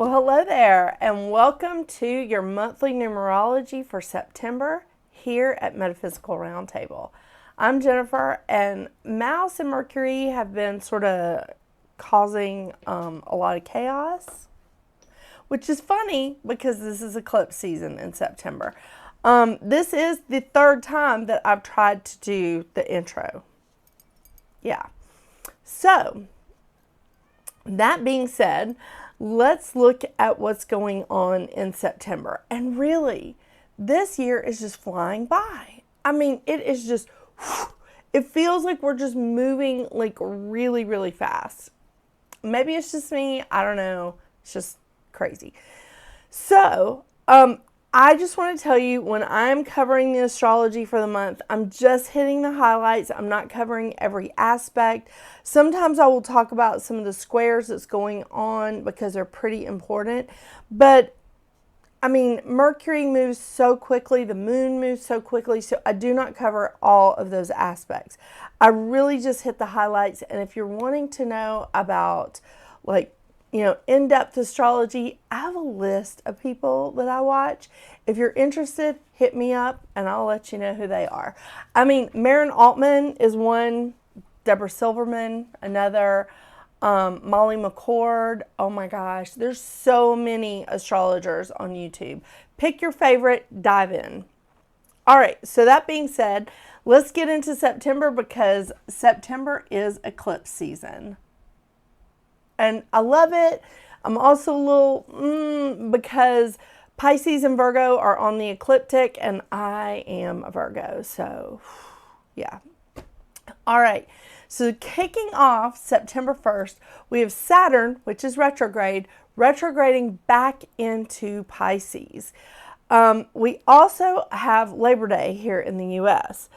Well, hello there, and welcome to your monthly numerology for September here at Metaphysical Roundtable. I'm Jennifer, and Mouse and Mercury have been sort of causing a lot of chaos, which is funny because this is eclipse season in September. This is the third time that I've tried to do the intro. Yeah. So, that being said, let's look at what's going on in September. And really, this year is just flying by. I mean, it is just, it feels like we're just moving like really, really fast. Maybe it's just me. I don't know. It's just crazy. So, I just want to tell you, when I'm covering the astrology for the month, I'm just hitting the highlights. I'm not covering every aspect. Sometimes I will talk about some of the squares that's going on because they're pretty important. But, I mean, Mercury moves so quickly. The moon moves so quickly. So I do not cover all of those aspects. I really just hit the highlights. And if you're wanting to know about, like, in-depth astrology, I have a list of people that I watch. If you're interested, hit me up and I'll let you know who they are. I mean, Marin Altman is one, Deborah Silverman, another, Molly McCord. Oh my gosh, there's so many astrologers on YouTube. Pick your favorite, dive in. All right, so that being said, let's get into September because September is eclipse season. And I love it. I'm also a little, because Pisces and Virgo are on the ecliptic, and I am a Virgo. So, yeah. All right. So, kicking off September 1st, we have Saturn, which is retrograde, retrograding back into Pisces. We also have Labor Day here in the U.S.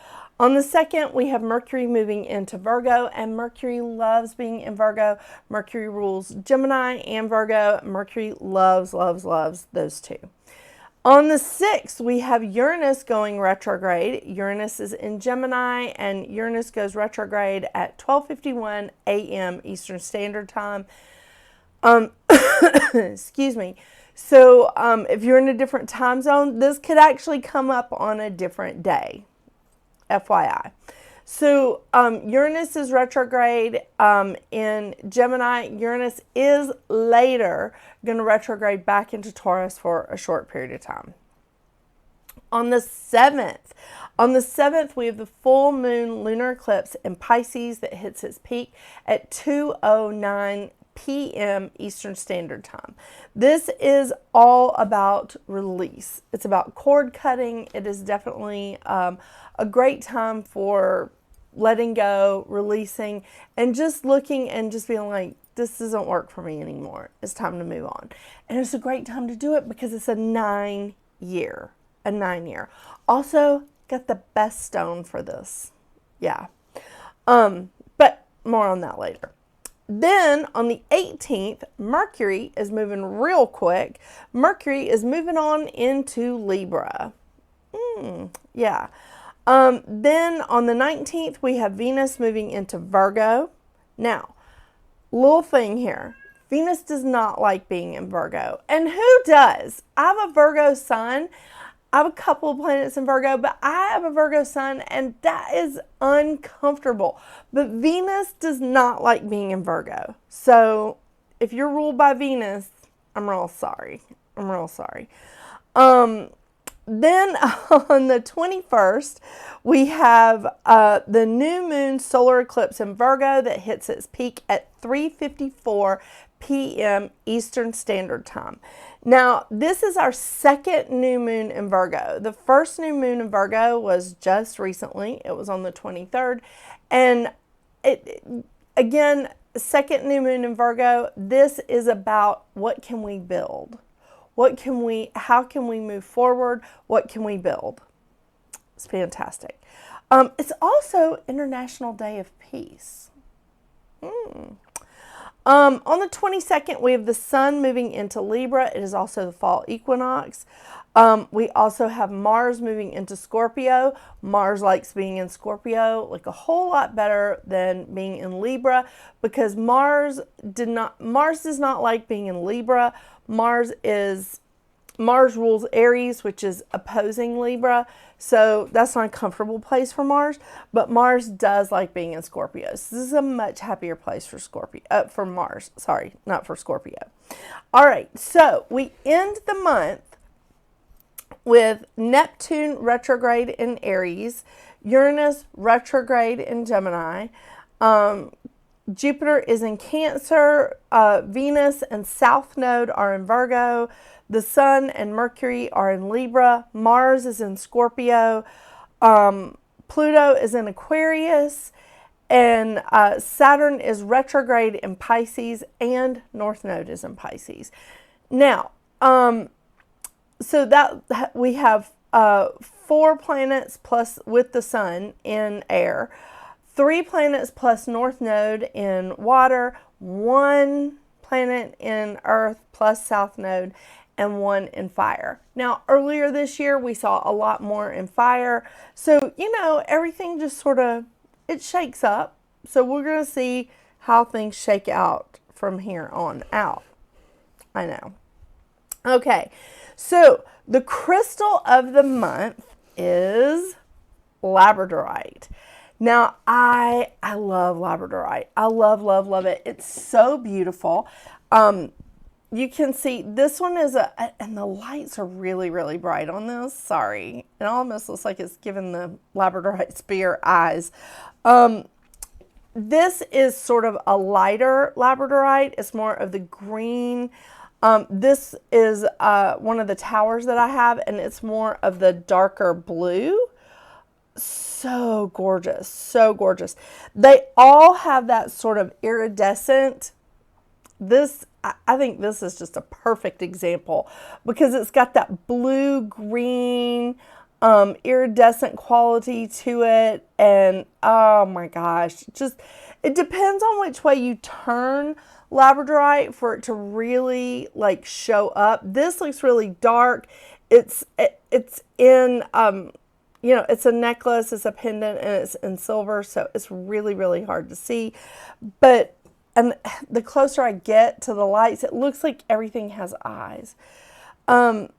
On the 2nd, we have Mercury moving into Virgo, and Mercury loves being in Virgo. Mercury rules Gemini and Virgo. Mercury loves, loves, loves those two. On the 6th, we have Uranus going retrograde. Uranus is in Gemini, and Uranus goes retrograde at 12:51 a.m. Eastern Standard Time. Excuse me. So if you're in a different time zone, this could actually come up on a different day. FYI. So Uranus is retrograde in Gemini. Uranus is later going to retrograde back into Taurus for a short period of time. On the 7th, we have the full moon lunar eclipse in Pisces that hits its peak at 2:09 p.m. Eastern Standard Time. This is all about release. It's about cord cutting. It is definitely a great time for letting go, releasing, and just looking and just being like, this doesn't work for me anymore. It's time to move on. And it's a great time to do it because it's a 9-year. Also, got the best stone for this. Yeah. But more on that later. Then on the 18th, Mercury is moving real quick. Mercury is moving on into Libra. Yeah. Then on the 19th, we have Venus moving into Virgo. Now, little thing here. Venus does not like being in Virgo. And who does? I have a Virgo sun. I have a couple of planets in Virgo, but I have a Virgo sun, and that is uncomfortable. But Venus does not like being in Virgo. So if you're ruled by Venus, I'm real sorry. Then on the 21st, we have the new moon solar eclipse in Virgo that hits its peak at 3:54 p.m. Eastern Standard Time. Now, this is our second new moon in Virgo. The first new moon in Virgo was just recently. It was on the 23rd. And again, second new moon in Virgo, this is about what can we build? How can we move forward? What can we build? It's fantastic. It's also International Day of Peace. On the 22nd, we have the sun moving into Libra. It is also the fall equinox. We also have Mars moving into Scorpio. Mars likes being in Scorpio like a whole lot better than being in Libra, because Mars does not like being in Libra. Mars rules Aries, which is opposing Libra. So that's not a comfortable place for Mars, but Mars does like being in Scorpio. So this is a much happier place for Mars. Sorry, not for Scorpio. All right, so we end the month with Neptune retrograde in Aries, Uranus retrograde in Gemini, Jupiter is in Cancer, Venus and South Node are in Virgo, the Sun and Mercury are in Libra, Mars is in Scorpio, Pluto is in Aquarius, and Saturn is retrograde in Pisces, and North Node is in Pisces. Now, so that we have 4 planets plus with the Sun in air, 3 planets plus North Node in water, 1 planet in Earth plus South Node, and 1 in fire. Now, earlier this year, we saw a lot more in fire. So, everything just sort of, it shakes up. So we're going to see how things shake out from here on out. I know. Okay. So the crystal of the month is Labradorite. Now, I love Labradorite. I love it. It's so beautiful. You can see this one is and the lights are really, really bright on this. Sorry. It almost looks like it's giving the Labradorite spear eyes. This is sort of a lighter Labradorite. It's more of the green. This is one of the towers that I have, and it's more of the darker blue. So gorgeous, so gorgeous. They all have that sort of iridescent. I think this is just a perfect example because it's got that blue-green iridescent quality to it. And oh my gosh, it depends on which way you turn Labradorite for it to really like show up. This looks really dark. It's in, it's a necklace, it's a pendant, and it's in silver. So it's really, really hard to see. And the closer I get to the lights, it looks like everything has eyes. But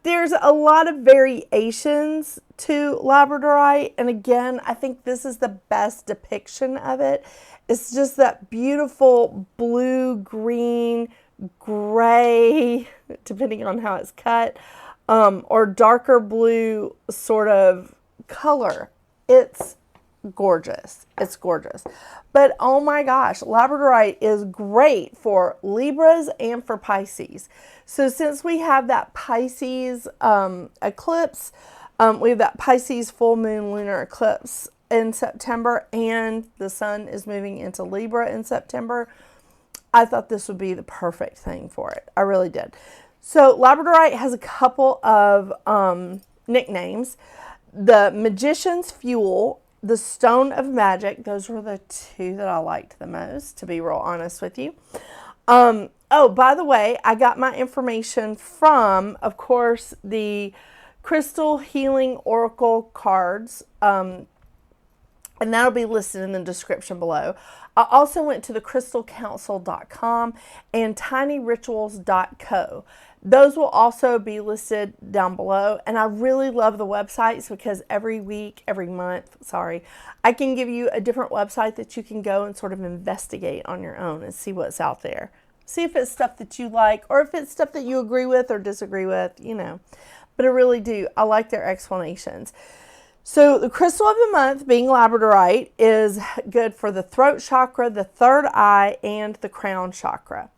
there's a lot of variations to Labradorite. And again, I think this is the best depiction of it. It's just that beautiful blue, green, gray, depending on how it's cut, or darker blue sort of color. It's gorgeous. It's gorgeous. But oh my gosh, Labradorite is great for Libras and for Pisces. So since we have that Pisces eclipse, we have that Pisces full moon lunar eclipse in September, and the sun is moving into Libra in September, I thought this would be the perfect thing for it. I really did. So Labradorite has a couple of nicknames. The Magician's Fuel, the Stone of Magic. Those were the 2 that I liked the most, to be real honest with you. Oh, by the way, I got my information from, of course, the Crystal Healing Oracle cards, and that'll be listed in the description below. I also went to the crystalcouncil.com and tinyrituals.co. Those will also be listed down below. And I really love the websites because every month, I can give you a different website that you can go and sort of investigate on your own and see what's out there. See if it's stuff that you like or if it's stuff that you agree with or disagree with, But I really do. I like their explanations. So the crystal of the month, being Labradorite, is good for the throat chakra, the third eye, and the crown chakra.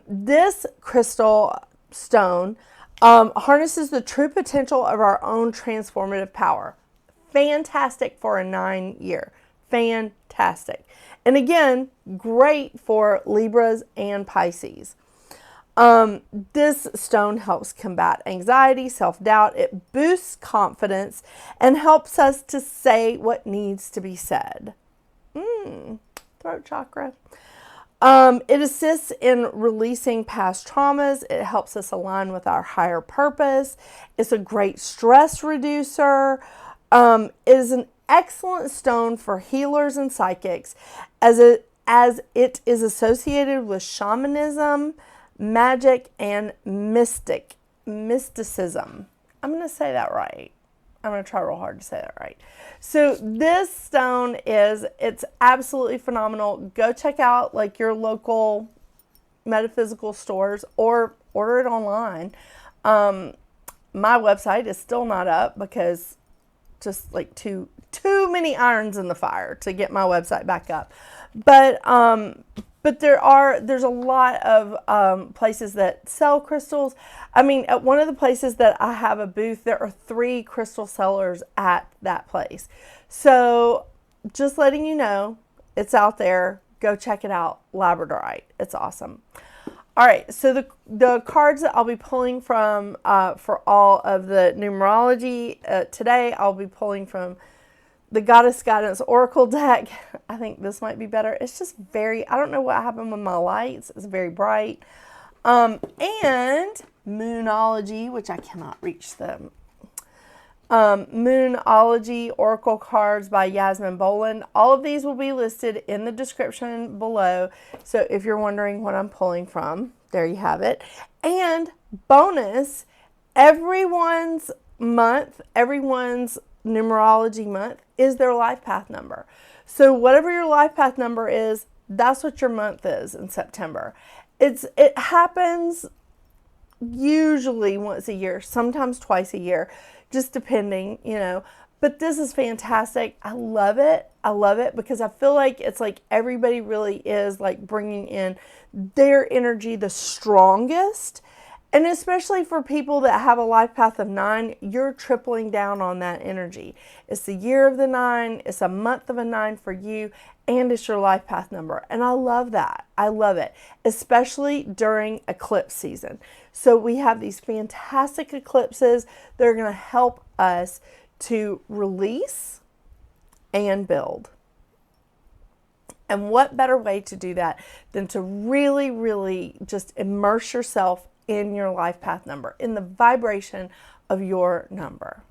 This crystal stone harnesses the true potential of our own transformative power. Fantastic for a 9-year. Fantastic. And again, great for Libras and Pisces. This stone helps combat anxiety, self-doubt. It boosts confidence and helps us to say what needs to be said. Throat chakra. It assists in releasing past traumas. It helps us align with our higher purpose. It's a great stress reducer. It is an excellent stone for healers and psychics as it is associated with shamanism, magic, and mysticism. I'm going to say that right. I'm going to try real hard to say that right. So this stone it's absolutely phenomenal. Go check out like your local metaphysical stores or order it online. My website is still not up because just like too many irons in the fire to get my website back up. But there's a lot of places that sell crystals. I mean, at one of the places that I have a booth, there are 3 crystal sellers at that place. So just letting you know, it's out there. Go check it out. Labradorite. It's awesome. All right, so the cards that I'll be pulling from for all of the numerology today, I'll be pulling from the Goddess Guidance Oracle deck. I think this might be better. It's just I don't know what happened with my lights. It's very bright. And Moonology, which I cannot reach them. Moonology Oracle cards by Yasmin Boland. All of these will be listed in the description below. So if you're wondering what I'm pulling from, there you have it. And bonus, everyone's numerology month is their life path number. So whatever your life path number is, that's what your month is in September. It happens usually once a year, sometimes twice a year, just depending, But this is fantastic. I love it. I love it because I feel like it's like everybody really is like bringing in their energy the strongest. And especially for people that have a life path of 9, you're tripling down on that energy. It's the year of the 9, it's a month of a 9 for you, and it's your life path number. And I love that. I love it, especially during eclipse season. So we have these fantastic eclipses that are going to help us to release and build. And what better way to do that than to really, really just immerse yourself in your life path number, in the vibration of your number.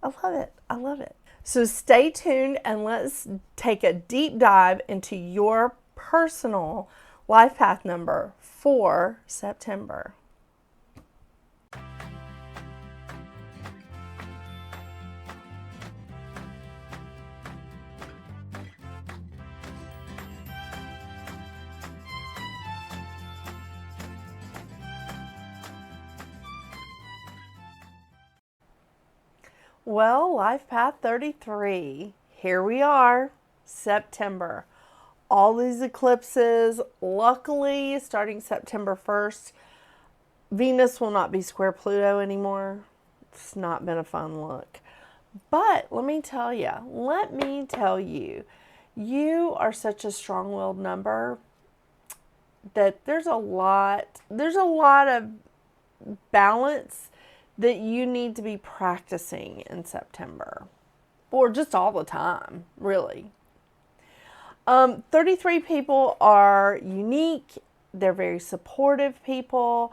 I love it. I love it. So stay tuned and let's take a deep dive into your personal life path number for September. Well, life path 33, here we are, September. All these eclipses, luckily, starting September 1st, Venus will not be square Pluto anymore. It's not been a fun look. But let me tell you, you are such a strong-willed number that there's a lot of balance that you need to be practicing in September, or just all the time, really. 33 people are unique. They're very supportive people,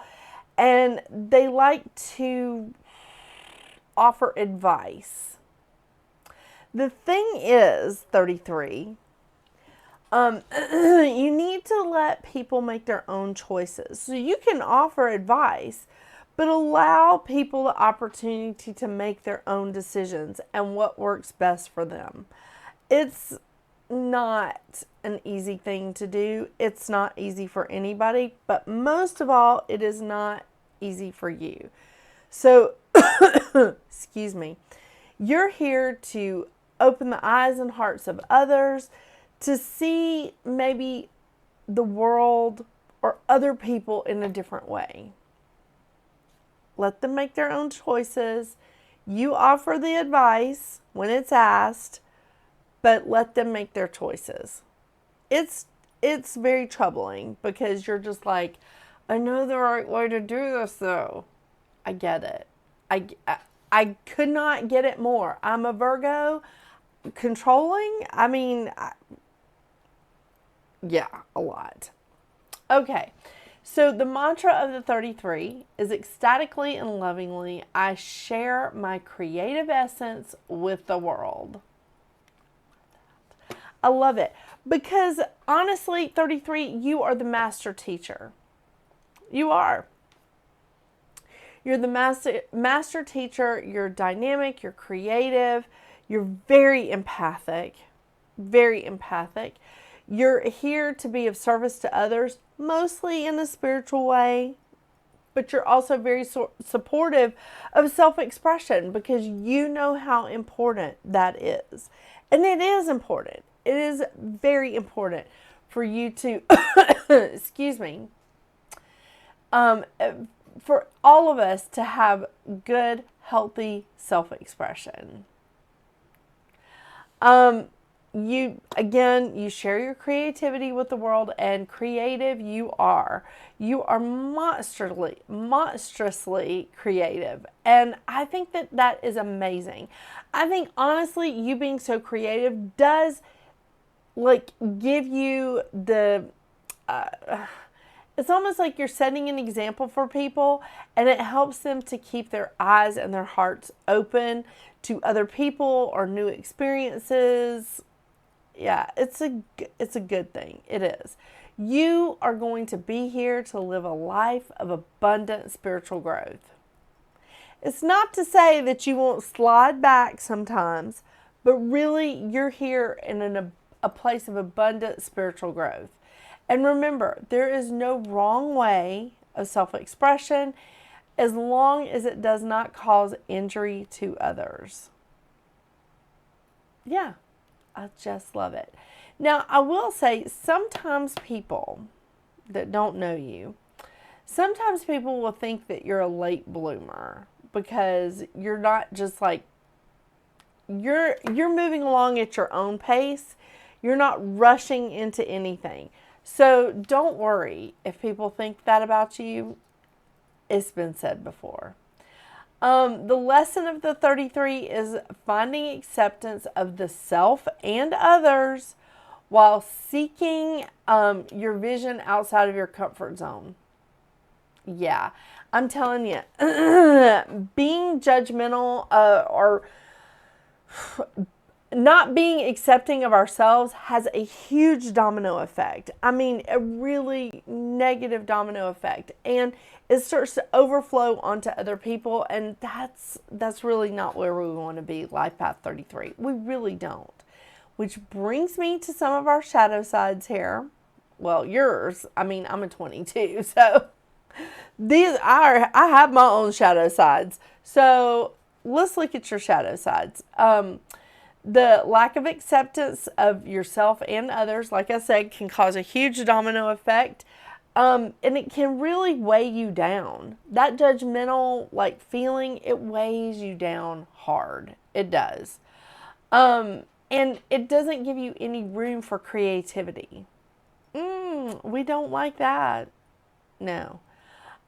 and they like to offer advice. The thing is, 33, you need to let people make their own choices. So you can offer advice, but allow people the opportunity to make their own decisions and what works best for them. It's not an easy thing to do. It's not easy for anybody, but most of all, it is not easy for you. So, excuse me, you're here to open the eyes and hearts of others to see maybe the world or other people in a different way. Let them make their own choices. You offer the advice when it's asked, but let them make their choices. It's very troubling because you're just like, I know the right way to do this though. I get it. I could not get it more. I'm a Virgo. Controlling, I mean, Yeah, a lot. Okay, so the mantra of the 33 is ecstatically and lovingly, I share my creative essence with the world. I love it because honestly, 33, you are the master teacher. You are. You're the master teacher. You're dynamic. You're creative. You're very empathic. Very empathic. You're here to be of service to others, mostly in a spiritual way, but you're also very supportive of self-expression because you know how important that is. And it is important. It is very important for you to, excuse me, for all of us to have good, healthy self-expression. You share your creativity with the world, and creative you are. You are monstrously creative. And I think that that is amazing. I think honestly, you being so creative does give you the, it's almost like you're setting an example for people, and it helps them to keep their eyes and their hearts open to other people or new experiences. Yeah, it's a good thing. It is. You are going to be here to live a life of abundant spiritual growth. It's not to say that you won't slide back sometimes, but really you're here in a place of abundant spiritual growth. And remember, there is no wrong way of self-expression as long as it does not cause injury to others. Yeah. I just love it. Now, I will say sometimes people that don't know you, sometimes people will think that you're a late bloomer because you're not just like, you're moving along at your own pace. You're not rushing into anything. So don't worry if people think that about you. It's been said before. The lesson of the 33 is finding acceptance of the self and others while seeking your vision outside of your comfort zone. Yeah, I'm telling you, being judgmental or not being accepting of ourselves has a huge domino effect. I mean, a really negative domino effect. And it starts to overflow onto other people. And that's really not where we want to be, Life Path 33. We really don't. Which brings me to some of our shadow sides here. Well, yours. I mean, I'm a 22. So I have my own shadow sides. So let's look at your shadow sides. The lack of acceptance of yourself and others, like I said, can cause a huge domino effect. And it can really weigh you down. That judgmental feeling, it weighs you down hard. It does. And it doesn't give you any room for creativity. We don't like that. No.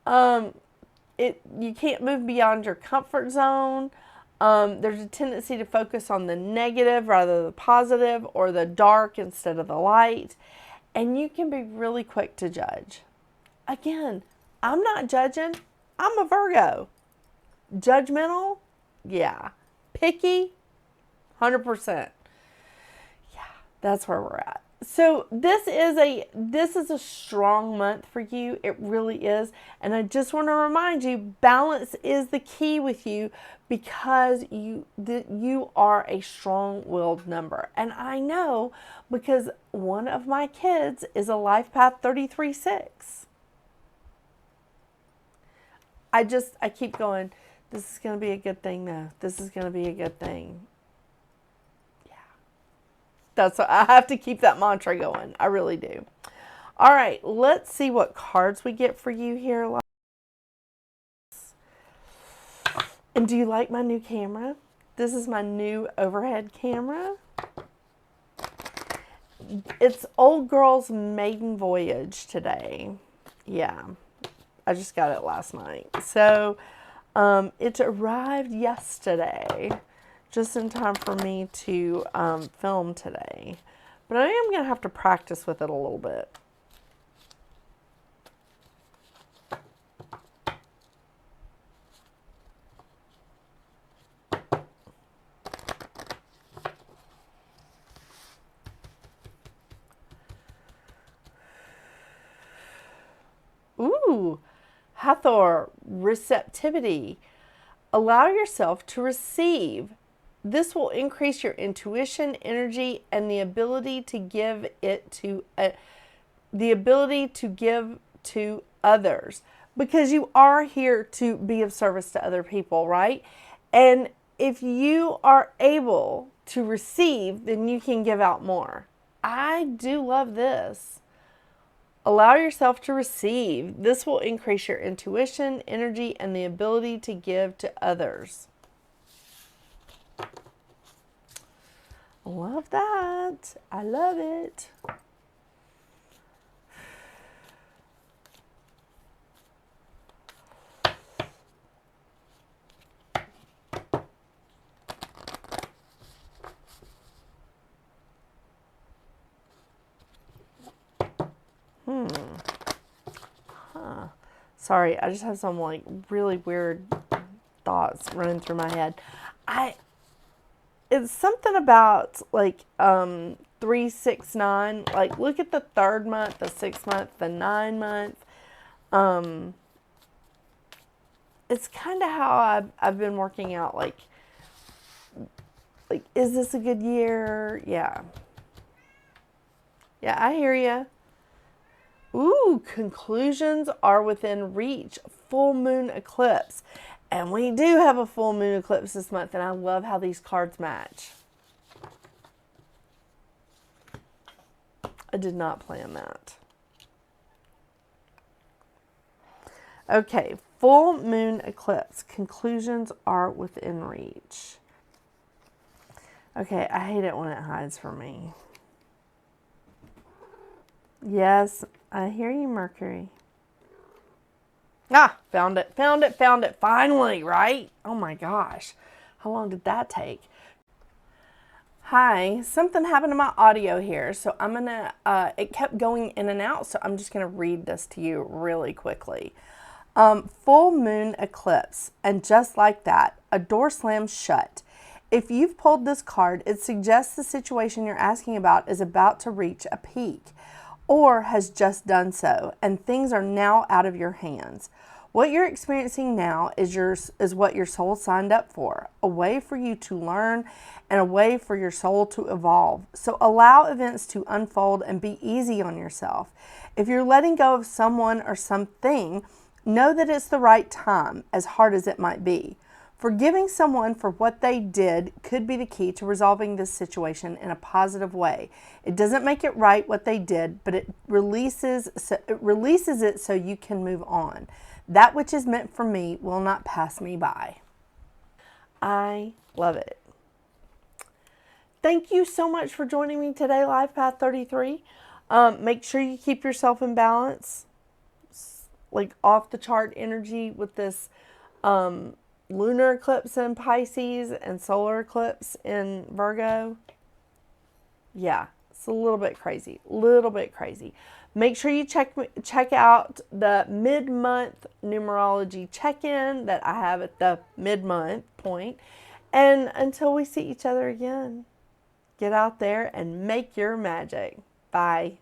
You can't move beyond your comfort zone. There's a tendency to focus on the negative rather than the positive, or the dark instead of the light. And you can be really quick to judge. Again, I'm not judging. I'm a Virgo. Judgmental? Yeah. Picky? 100%. Yeah, that's where we're at. So this is a strong month for you. It really is. And I just want to remind you, balance is the key with you because you are a strong-willed number. And I know because one of my kids is a Life Path 33-6. I keep going, this is going to be a good thing though. This is going to be a good thing. I have to keep that mantra going. I really do. All right, let's see what cards we get for you here. And do you like my new camera? This is my new overhead camera. It's Old Girl's Maiden Voyage today. Yeah, I just got it last night. So it arrived yesterday, just in time for me to film today. but I am going to have to practice with it a little bit. Ooh, Hathor, receptivity. Allow yourself to receive. This will increase your intuition, energy, and the ability to give to others, because you are here to be of service to other people, right? And if you are able to receive, then you can give out more. I do love this. Allow yourself to receive. This will increase your intuition, energy, and the ability to give to others. I love that. I love it. Sorry, I just have some like really weird thoughts running through my head. It's something about like 3, 6, 9. Like look at the 3rd month, the 6th month, the 9 month. It's kind of how I've been working out. Like is this a good year? Yeah, I hear you. Ooh, conclusions are within reach. Full moon eclipse. And we do have a full moon eclipse this month, and I love how these cards match. I did not plan that. Okay, full moon eclipse. Conclusions are within reach. Okay, I hate it when it hides from me. Yes, I hear you, Mercury. Ah, found it. Finally, right? Oh my gosh. How long did that take? Hi, something happened to my audio here, so I'm going to, it kept going in and out, so I'm just going to read this to you really quickly. Full moon eclipse, and just like that, a door slams shut. If you've pulled this card, it suggests the situation you're asking about is about to reach a peak, or has just done so, and things are now out of your hands. What you're experiencing now is what your soul signed up for, a way for you to learn and a way for your soul to evolve. So allow events to unfold and be easy on yourself. If you're letting go of someone or something, know that it's the right time, as hard as it might be. Forgiving someone for what they did could be the key to resolving this situation in a positive way. It doesn't make it right what they did, but it releases it so you can move on. That which is meant for me will not pass me by. I love it. Thank you so much for joining me today, Life Path 33. Make sure you keep yourself in balance. Like off the chart energy with this lunar eclipse in Pisces and solar eclipse in Virgo. Yeah, it's a little bit crazy. Make sure you check out the mid-month numerology check-in that I have at the mid-month point. And until we see each other again, get out there and make your magic. Bye.